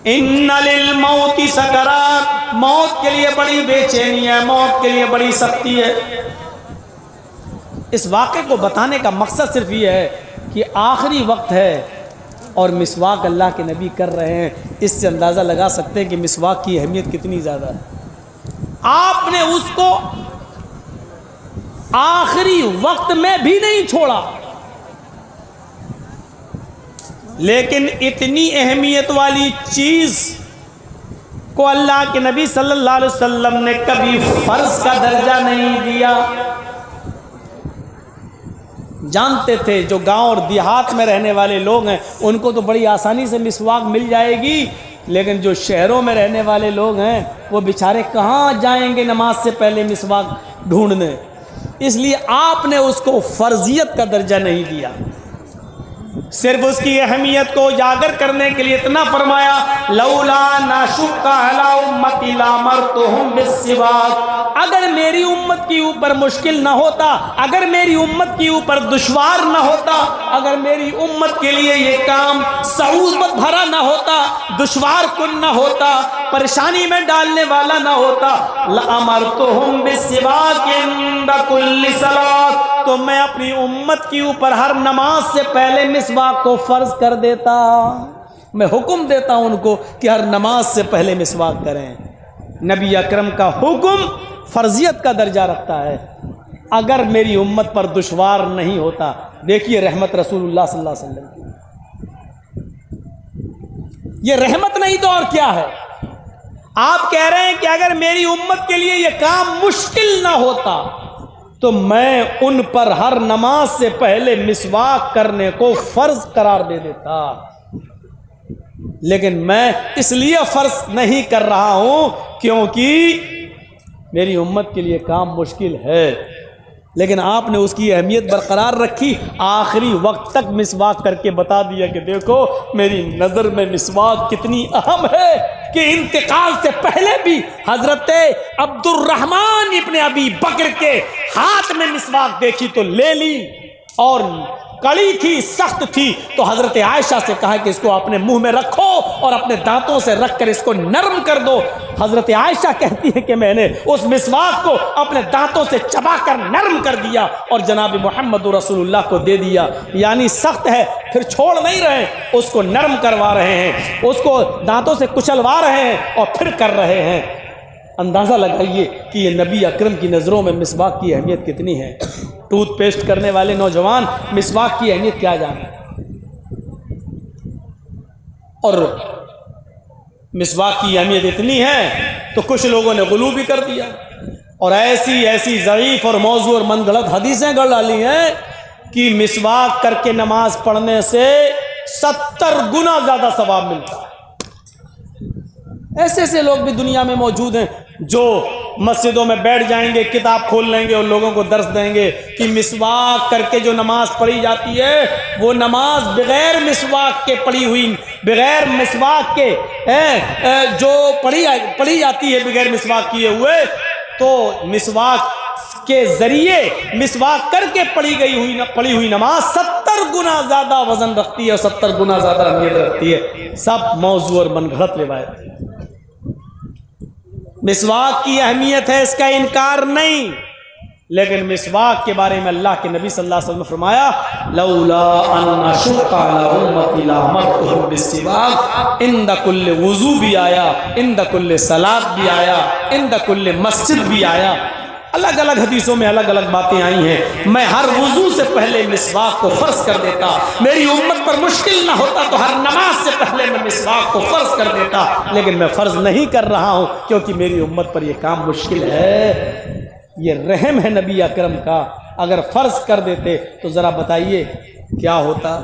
ان للموت سکرات، موت کے لیے بڑی بے چینی ہے، موت کے لیے بڑی سختی ہے۔ اس واقعے کو بتانے کا مقصد صرف یہ ہے کہ آخری وقت ہے اور مسواک اللہ کے نبی کر رہے ہیں، اس سے اندازہ لگا سکتے ہیں کہ مسواک کی اہمیت کتنی زیادہ ہے۔ آپ نے اس کو آخری وقت میں بھی نہیں چھوڑا، لیکن اتنی اہمیت والی چیز کو اللہ کے نبی صلی اللہ علیہ وسلم نے کبھی فرض کا درجہ نہیں دیا۔ جانتے تھے جو گاؤں اور دیہات میں رہنے والے لوگ ہیں ان کو تو بڑی آسانی سے مسواک مل جائے گی، لیکن جو شہروں میں رہنے والے لوگ ہیں وہ بیچارے کہاں جائیں گے نماز سے پہلے مسواک ڈھونڈنے، اس لیے آپ نے اس کو فرضیت کا درجہ نہیں دیا، صرف اس کی اہمیت کو اجاگر کرنے کے لیے اتنا فرمایا لولا نشق علی امتی لامرتہم بالسواک، اگر میری امت کے اوپر مشکل نہ ہوتا، اگر میری امت کے اوپر دشوار نہ ہوتا، اگر میری امت کے لیے یہ کام صعوبت بھرا نہ ہوتا، دشوار کن نہ ہوتا، پریشانی میں ڈالنے والا نہ ہوتا، لامرتہم بالسواک عند کل صلاۃ، تو میں اپنی امت کے اوپر ہر نماز سے پہلے مسواک کو فرض کر دیتا، میں حکم دیتا ہوں ان کو کہ ہر نماز سے پہلے مسواک کریں۔ نبی اکرم کا حکم فرضیت کا درجہ رکھتا ہے اگر میری امت پر دشوار نہیں ہوتا۔ دیکھیے رحمت رسول اللہ صلی اللہ علیہ وسلم کی، یہ رحمت نہیں تو اور کیا ہے؟ آپ کہہ رہے ہیں کہ اگر میری امت کے لیے یہ کام مشکل نہ ہوتا تو میں ان پر ہر نماز سے پہلے مسواک کرنے کو فرض قرار دے دیتا، لیکن میں اس لیے فرض نہیں کر رہا ہوں کیونکہ میری امت کے لیے کام مشکل ہے، لیکن آپ نے اس کی اہمیت برقرار رکھی، آخری وقت تک مسواک کر کے بتا دیا کہ دیکھو میری نظر میں مسواک کتنی اہم ہے کہ انتقال سے پہلے بھی حضرت عبد الرحمن ابن ابی بکر کے ہاتھ میں مسواک دیکھی تو لے لی، اور کڑی تھی، سخت تھی، تو حضرت عائشہ سے کہا کہ اس کو اپنے منہ میں رکھو اور اپنے دانتوں سے رکھ کر اس کو نرم کر دو۔ حضرت عائشہ کہتی ہے کہ میں نے اس مسواک کو اپنے دانتوں سے چبا کر نرم کر دیا اور جناب محمد رسول اللہ کو دے دیا، یعنی سخت ہے پھر چھوڑ نہیں رہے، اس کو نرم کروا رہے ہیں، اس کو دانتوں سے کچلوا رہے ہیں اور پھر کر رہے ہیں۔ اندازہ لگائیے کہ یہ نبی اکرم کی نظروں میں مسواک کی اہمیت کتنی ہے۔ ٹوتھ پیسٹ کرنے والے نوجوان مسواک کی اہمیت کیا جانیں، اور مسواک کی اہمیت اتنی ہے تو کچھ لوگوں نے غلو بھی کر دیا اور ایسی ضعیف اور موضوع اور من گھڑت حدیثیں گڑھ ڈالی ہیں کہ مسواک کر کے نماز پڑھنے سے 70 گنا زیادہ ثواب ملتا ہے۔ ایسے لوگ بھی دنیا میں موجود ہیں جو مسجدوں میں بیٹھ جائیں گے، کتاب کھول لیں گے اور لوگوں کو درس دیں گے کہ مسواک کر کے جو نماز پڑھی جاتی ہے وہ نماز بغیر مسواک کے پڑھی ہوئی، بغیر مسواک کے جو پڑھی جاتی ہے بغیر مسواک کیے ہوئے، تو مسواک کے ذریعے مسواک کر کے پڑھی ہوئی نماز 70 گنا زیادہ وزن رکھتی ہے اور 70 گنا زیادہ اہمیت رکھتی ہے۔ سب موضوع اور من گھڑت روایت ہے۔ مسواک کی اہمیت ہے، اس کا انکار نہیں، لیکن مسواک کے بارے میں اللہ کے نبی صلی اللہ علیہ وسلم نے فرمایا لولا ان اشق علی امتی لامرتہم بالسواک، عند کل وضو بھی آیا، عند کل صلاۃ بھی آیا، عند کل مسجد بھی آیا، الگ الگ حدیثوں میں الگ الگ باتیں آئی ہیں۔ میں ہر وضو سے پہلے مسواک کو فرض کر دیتا، میری امت پر مشکل نہ ہوتا تو ہر نماز سے پہلے میں مسواک کو فرض کر دیتا، لیکن میں فرض نہیں کر رہا ہوں کیونکہ میری امت پر یہ کام مشکل ہے۔ یہ رحم ہے نبی اکرم کا، اگر فرض کر دیتے تو ذرا بتائیے کیا ہوتا۔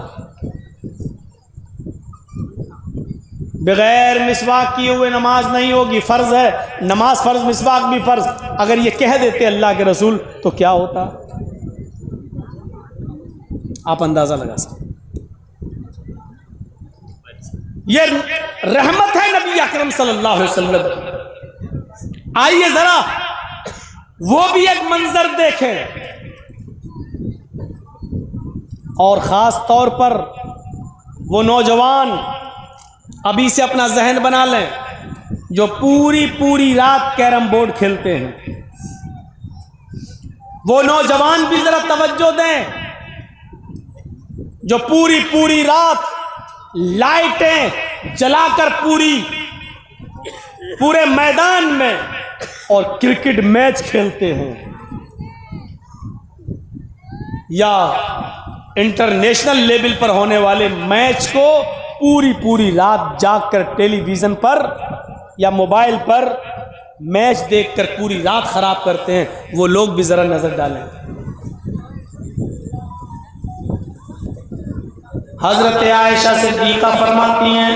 بغیر مسواک کیے ہوئے نماز نہیں ہوگی، فرض ہے نماز، فرض مسواک بھی فرض، اگر یہ کہہ دیتے اللہ کے رسول تو کیا ہوتا، آپ اندازہ لگا سکتے۔ یہ رحمت ہے نبی اکرم صلی اللہ علیہ وسلم۔ آئیے ذرا وہ بھی ایک منظر دیکھیں، اور خاص طور پر وہ نوجوان ابھی سے اپنا ذہن بنا لیں، جو پوری رات کیرم بورڈ کھیلتے ہیں وہ نوجوان بھی ذرا توجہ دیں، جو پوری رات لائٹیں جلا کر پورے میدان میں اور کرکٹ میچ کھیلتے ہیں، یا انٹرنیشنل لیول پر ہونے والے میچ کو پوری رات جاگ کر ٹیلی ویژن پر یا موبائل پر میچ دیکھ کر پوری رات خراب کرتے ہیں، وہ لوگ بھی ذرا نظر ڈالیں۔ حضرت عائشہ صدیقہ فرماتی ہیں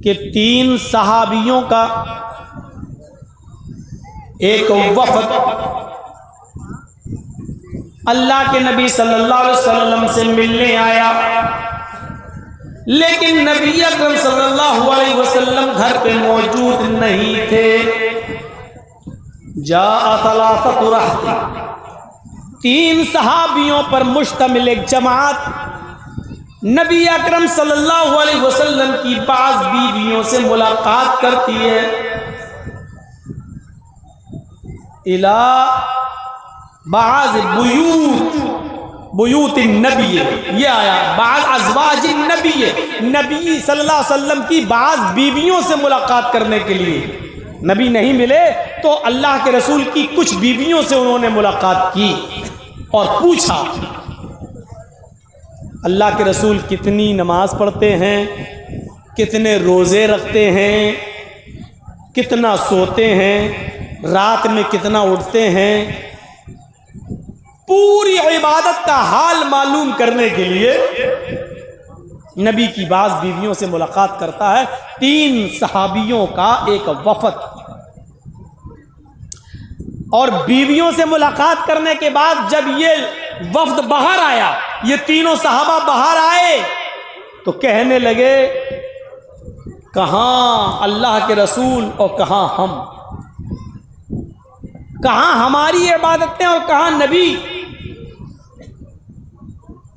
کہ 3 صحابیوں کا ایک وفد اللہ کے نبی صلی اللہ علیہ وسلم سے ملنے آیا، لیکن نبی اکرم صلی اللہ علیہ وسلم گھر پہ موجود نہیں تھے۔ جاء 3 رہط، 3 صحابیوں پر مشتمل ایک جماعت نبی اکرم صلی اللہ علیہ وسلم کی بعض بیویوں سے ملاقات کرتی ہے۔ الى بعض بیوت النبی، یہ آیا بعض ازواج النبی، نبی صلی اللہ علیہ وسلم کی بعض بیویوں سے ملاقات کرنے کے لیے نبی نہیں ملے تو اللہ کے رسول کی کچھ بیویوں سے انہوں نے ملاقات کی اور پوچھا اللہ کے رسول کتنی نماز پڑھتے ہیں، کتنے روزے رکھتے ہیں، کتنا سوتے ہیں، رات میں کتنا اٹھتے ہیں، پوری عبادت کا حال معلوم کرنے کے لیے نبی کی بعض بیویوں سے ملاقات کرتا ہے۔ 3 صحابیوں کا ایک وفد، اور بیویوں سے ملاقات کرنے کے بعد جب یہ وفد باہر آیا، یہ تینوں صحابہ باہر آئے تو کہنے لگے کہاں اللہ کے رسول اور کہاں ہم، کہاں ہماری عبادتیں اور کہاں نبی۔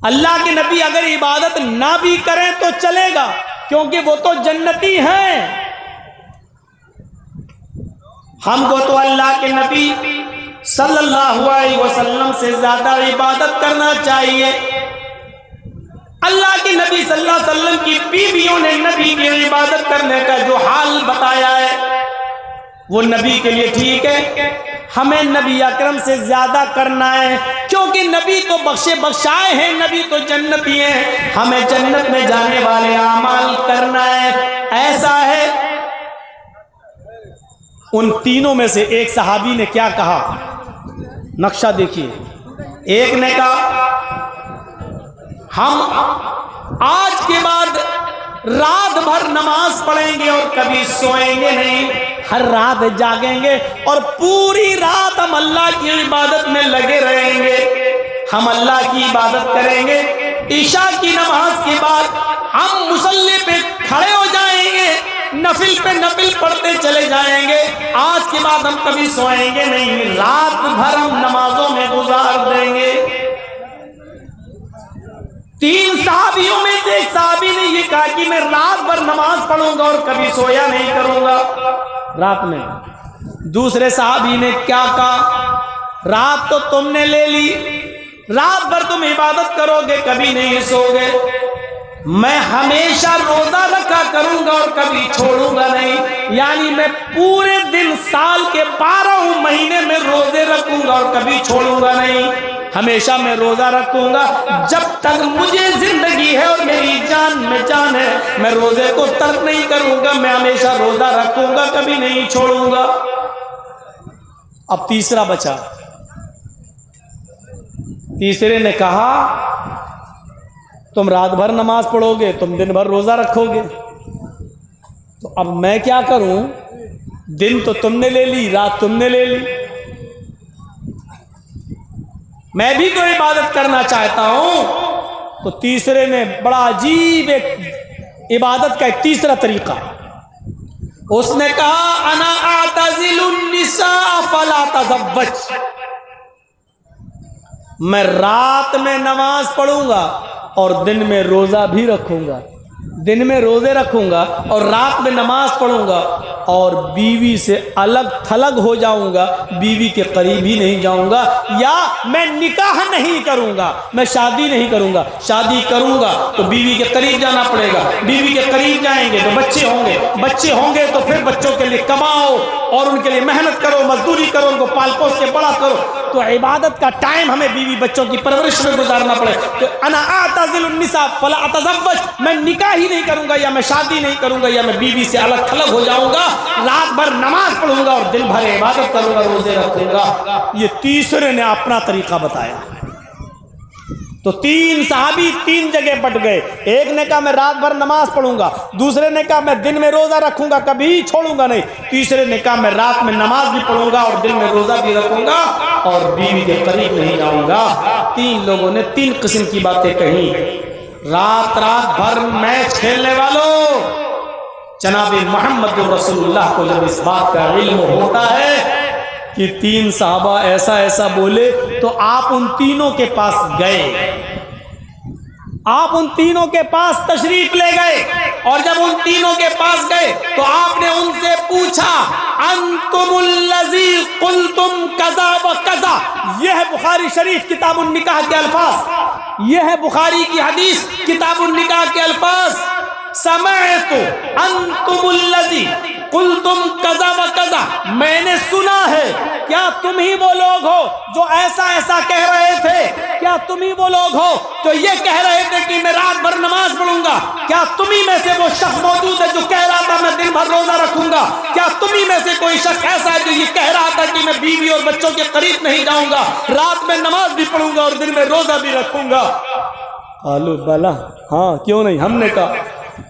اللہ کے نبی اگر عبادت نہ بھی کریں تو چلے گا کیونکہ وہ تو جنتی ہیں، ہم کو تو اللہ کے نبی صلی اللہ علیہ وسلم سے زیادہ عبادت کرنا چاہیے۔ اللہ کے نبی صلی اللہ علیہ وسلم کی بیویوں نے نبی کی عبادت کرنے کا جو حال بتایا ہے وہ نبی کے لیے ٹھیک ہے، ہمیں نبی اکرم سے زیادہ کرنا ہے کیونکہ نبی تو بخشے بخشائے ہیں، نبی تو جنتی ہیں، ہمیں جنت میں جانے والے اعمال کرنا ہے۔ ایسا ہے ان تینوں میں سے ایک صحابی نے کیا کہا، نقشہ دیکھیے۔ ایک نے کہا ہم آج کے بعد رات بھر نماز پڑھیں گے اور کبھی سوئیں گے نہیں، ہر رات جاگیں گے اور پوری رات ہم اللہ کی عبادت میں لگے رہیں گے، ہم اللہ کی عبادت کریں گے، عشاء کی نماز کے بعد ہم مصلی پہ کھڑے ہو جائیں گے، نفل پہ نفل پڑھتے چلے جائیں گے، آج کے بعد ہم کبھی سوئیں گے نہیں، رات بھر ہم نمازوں میں گزار دیں گے۔ 3 صحابیوں میں سے ایک صحابی نے یہ کہا کہ میں رات بھر نماز پڑھوں گا اور کبھی سویا نہیں کروں گا رات میں۔ دوسرے صحابی نے کیا کہا، رات تو تم نے لے لی، رات بھر تم عبادت کرو گے کبھی نہیں سو گے، میں ہمیشہ روزہ رکھا کروں گا اور کبھی چھوڑوں گا نہیں، یعنی میں پورے دن سال کے 12 مہینے میں روزے رکھوں گا اور کبھی چھوڑوں گا نہیں، ہمیشہ میں روزہ رکھوں گا، جب تک مجھے زندگی ہے اور میری جان میں جان ہے میں روزے کو ترک نہیں کروں گا، میں ہمیشہ روزہ رکھوں گا کبھی نہیں چھوڑوں گا۔ اب تیسرا بچا، تیسرے نے کہا تم رات بھر نماز پڑھو گے، تم دن بھر روزہ رکھو گے، تو اب میں کیا کروں، دن تو تم نے لے لی، رات تم نے لے لی، میں بھی تو عبادت کرنا چاہتا ہوں۔ تو تیسرے نے بڑا عجیب ایک عبادت کا ایک تیسرا طریقہ، اس نے کہا انا اعتزل النساء فلا تزوج، میں رات میں نماز پڑھوں گا اور دن میں روزہ بھی رکھوں گا، دن میں روزے رکھوں گا اور رات میں نماز پڑھوں گا، اور بیوی سے الگ تھلگ ہو جاؤں گا، بیوی کے قریب ہی نہیں جاؤں گا، یا میں نکاح نہیں کروں گا، میں شادی نہیں کروں گا، شادی کروں گا تو بیوی کے قریب جانا پڑے گا، بیوی کے قریب جائیں گے تو بچے ہوں گے تو پھر بچوں کے لیے کماؤ اور ان کے لیے محنت کرو، مزدوری کرو، ان کو پال پوس کے بڑا کرو، تو عبادت کا ٹائم ہمیں بیوی بچوں کی پرورش میں گزارنا پڑے۔ تو انا اعتزل النساء فلا اتزوج، میں نکاح ہی نہیں کروں گا، یا میں شادی نہیں کروں گا، یا میں بیوی سے الگ تھلگ ہو جاؤں گا، رات بھر نماز پڑھوں گا اور دن بھر عبادت کروں گا، روزے رکھوں گا۔ یہ تیسرے نے اپنا طریقہ بتایا۔ تو تین صحابی تین جگہ بٹ گئے، ایک نے کہا میں رات بھر نماز پڑھوں گا، دوسرے نے کہا میں دن میں روزہ رکھوں گا، کبھی چھوڑوں گا نہیں، تیسرے نے کہا میں رات میں نماز بھی پڑھوں گا اور دن میں روزہ بھی رکھوں گا اور بیوی کے قریب نہیں جاؤں گا۔ تین لوگوں نے تین قسم کی باتیں کہیں۔ رات بھر میچ کھیلنے والوں، جناب محمد رسول اللہ کو جب اس بات کا علم ہوتا ہے کہ تین صحابہ ایسا بولے، تو آپ ان تینوں کے پاس گئے، آپ ان تینوں کے پاس تشریف لے گئے، اور جب ان تینوں کے پاس گئے تو آپ نے ان سے پوچھا انتم الذی قلتم کذا و کذا، یہ ہے بخاری شریف کتاب النکاح کے الفاظ، یہ ہے بخاری کی حدیث کتاب النکاح کے الفاظ، سمعت انتم الذی قلتم کذا و کذا، میں نے سنا ہے، کیا تم ہی وہ لوگ ہو جو ایسا کہہ رہے تھے؟ کیا تم ہی وہ لوگ ہو جو یہ کہہ رہے تھے کہ میں رات بھر نماز پڑھوں گا؟ کیا تم ہی میں سے وہ شخص موجود ہے جو کہہ رہا تھا میں دن بھر روزہ رکھوں گا؟ کیا تم ہی میں سے کوئی شخص ایسا ہے جو یہ کہہ رہا تھا کہ میں بیوی اور بچوں کے قریب نہیں جاؤں گا، رات میں نماز بھی پڑھوں گا اور دن میں روزہ بھی رکھوں گا؟ قالوا بلا، ہاں کیوں نہیں، ہم نے کہا۔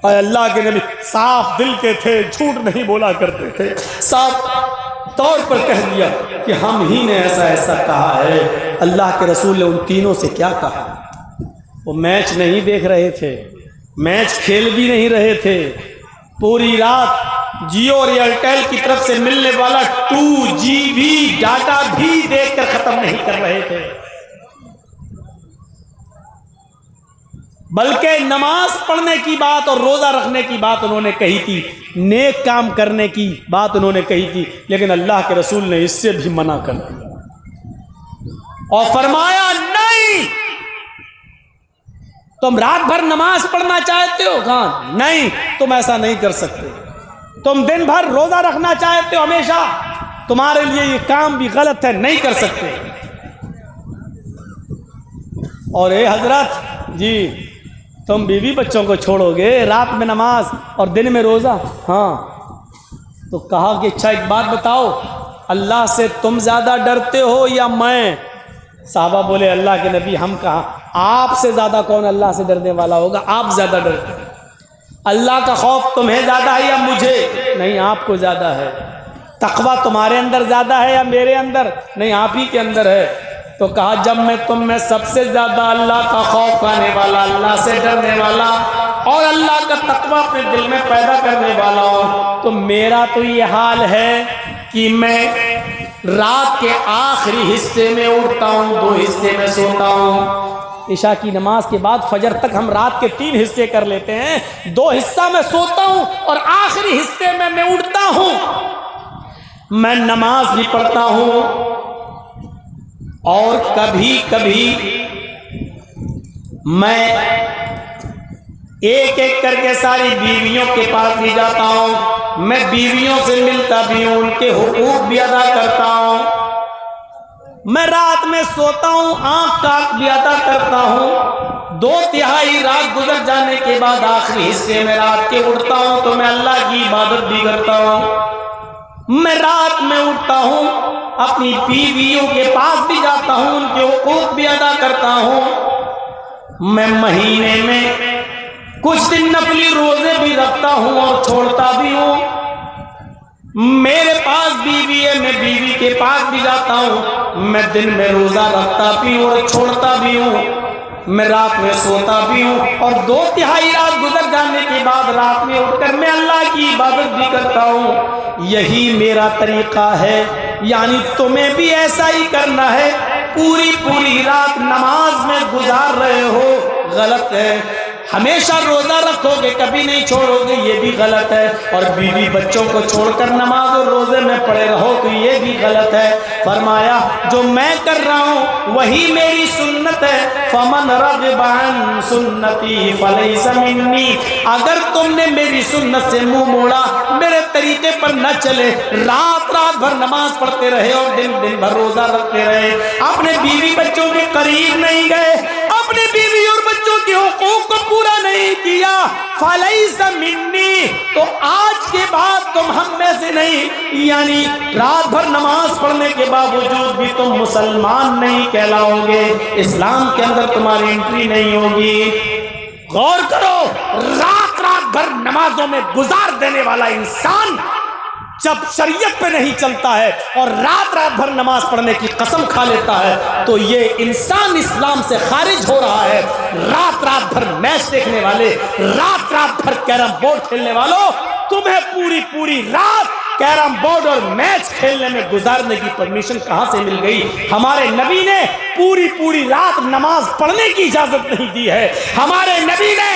اے اللہ کے نبی صاف دل کے تھے، جھوٹ نہیں بولا کرتے تھے، صاف طور پر کہہ دیا کہ ہم ہی نے ایسا کہا ہے۔ اللہ کے رسول نے ان تینوں سے کیا کہا؟ وہ میچ نہیں دیکھ رہے تھے، میچ کھیل بھی نہیں رہے تھے، پوری رات جیو اور ایئرٹیل کی طرف سے ملنے والا 2GB ڈاٹا بھی دیکھ کر ختم نہیں کر رہے تھے، بلکہ نماز پڑھنے کی بات اور روزہ رکھنے کی بات انہوں نے کہی تھی، نیک کام کرنے کی بات انہوں نے کہی تھی، لیکن اللہ کے رسول نے اس سے بھی منع کر دیا اور فرمایا نہیں، تم رات بھر نماز پڑھنا چاہتے ہو؟ کہاں نہیں، تم ایسا نہیں کر سکتے، تم دن بھر روزہ رکھنا چاہتے ہو ہمیشہ، تمہارے لیے یہ کام بھی غلط ہے، نہیں کر سکتے۔ اور اے حضرت جی، تم بیوی بچوں کو چھوڑو گے، رات میں نماز اور دن میں روزہ؟ ہاں۔ تو کہا کہ اچھا ایک بات بتاؤ، اللہ سے تم زیادہ ڈرتے ہو یا میں؟ صحابہ بولے اللہ کے نبی ہم کہاں، آپ سے زیادہ کون اللہ سے ڈرنے والا ہوگا؟ آپ زیادہ ڈرتے ہیں۔ اللہ کا خوف تمہیں زیادہ ہے یا مجھے؟ نہیں، آپ کو زیادہ ہے۔ تقویٰ تمہارے اندر زیادہ ہے یا میرے اندر؟ نہیں، آپ ہی کے اندر ہے۔ تو کہا جب میں تم میں سب سے زیادہ اللہ کا خوف کھانے والا، اللہ سے ڈرنے والا اور اللہ کا تقویٰ اپنے دل میں پیدا کرنے والا ہوں، تو میرا تو یہ حال ہے کہ میں رات کے آخری حصے میں اٹھتا ہوں، 2 حصے میں سوتا ہوں۔ عشاء کی نماز کے بعد فجر تک ہم رات کے 3 حصے کر لیتے ہیں، 2 حصہ میں سوتا ہوں اور آخری حصے میں اٹھتا ہوں، میں نماز بھی پڑھتا ہوں، اور کبھی کبھی میں ایک ایک کر کے ساری بیویوں کے پاس بھی جاتا ہوں، میں بیویوں سے ملتا بھی ہوں، ان کے حقوق بھی ادا کرتا ہوں، میں رات میں سوتا ہوں، آنکھ کاٹ بھی ادا کرتا ہوں، 2/3 رات گزر جانے کے بعد آخری حصے میں رات کے اٹھتا ہوں تو میں اللہ کی عبادت بھی کرتا ہوں، میں رات میں اٹھتا ہوں، اپنی بیویوں کے پاس بھی جاتا ہوں، ان کے حقوق بھی ادا کرتا ہوں، میں مہینے میں کچھ دن نفلی روزے بھی رکھتا ہوں اور چھوڑتا بھی ہوں، میرے پاس بیوی ہے، میں بیوی کے پاس بھی جاتا ہوں، میں دن میں روزہ رکھتا بھی ہوں اور چھوڑتا بھی ہوں، میں رات میں سوتا بھی ہوں، اور 2/3 رات گزر جانے کے بعد رات میں اٹھ کر میں اللہ کی عبادت بھی کرتا ہوں۔ یہی میرا طریقہ ہے، یعنی تمہیں بھی ایسا ہی کرنا ہے، پوری رات نماز میں گزار رہے ہو، غلط ہے. ہمیشہ روزہ رکھو گے کبھی نہیں چھوڑو گے یہ بھی غلط ہے. اور بیوی بچوں کو چھوڑ کر نماز اور روزے میں پڑے رہو تو یہ بھی غلط ہے. فرمایا جو میں کر رہا ہوں وہی میری سنت ہے. فمن رغب عن سنتی فلیس منی. اگر تم نے میری سنت سے منہ موڑا, میرے طریقے پر نہ چلے, رات رات بھر نماز پڑھتے رہے اور دن دن بھر روزہ رکھتے رہے, اپنے بیوی بچوں کے قریب نہیں گئے, اپنے بیوی اور بچوں کے حقوق کو پورا نہیں کیا, فلیس منی, تو آج کے بعد تم ہم میں سے نہیں. یعنی رات بھر نماز پڑھنے کے باوجود بھی تم مسلمان نہیں کہلاؤ گے, اسلام کے اندر تمہاری انٹری نہیں ہوگی. غور کرو, رات رات بھر نمازوں میں گزار دینے والا انسان جب شریعت پہ نہیں چلتا ہے اور رات رات بھر نماز پڑھنے کی قسم کھا لیتا ہے تو یہ انسان اسلام سے خارج ہو رہا ہے. رات رات بھر میچ دیکھنے والے, رات رات بھر کیرم بورڈ کھیلنے والوں, تمہیں پوری پوری رات کیرم بورڈ اور میچ کھیلنے میں گزارنے کی پرمیشن کہاں سے مل گئی؟ ہمارے نبی نے پوری پوری رات نماز پڑھنے کی اجازت نہیں دی ہے. ہمارے نبی نے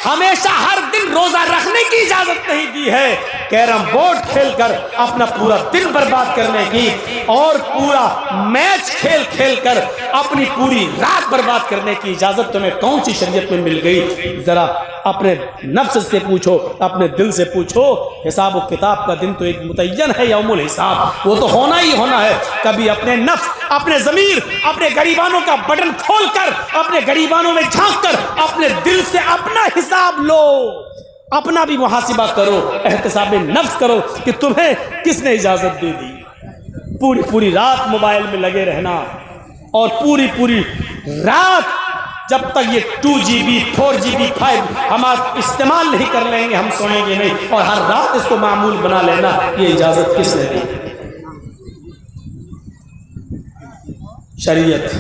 ہمیشہ ہر دن روزہ رکھنے کی اجازت نہیں دی ہے. کیرم بورڈ کھیل کر اپنا پورا دن برباد کرنے کی اور پورا میچ کھیل کھیل کر اپنی پوری رات برباد کرنے کی اجازت تمہیں کون سی شریعت میں مل گئی؟ ذرا اپنے نفس سے پوچھو, اپنے دل سے پوچھو. حساب و کتاب کا دن تو ایک متعین ہے, یوم الحساب, وہ تو ہونا ہی ہونا ہے. کبھی اپنے نفس, اپنے ضمیر, اپنے گریبانوں کا بٹن کھول کر اپنے گریبانوں میں جھانک کر اپنے دل سے اپنا حساب لو, اپنا بھی محاسبہ کرو, احتساب نفس کرو کہ تمہیں کس نے اجازت دے دی. پوری پوری رات موبائل میں لگے رہنا اور پوری پوری رات جب تک یہ 2GB 4GB 5 ہم استعمال نہیں کر لیں گے ہم سوئیں گے نہیں, اور ہر رات اس کو معمول بنا لینا, یہ اجازت کس نے دی؟ شریعت.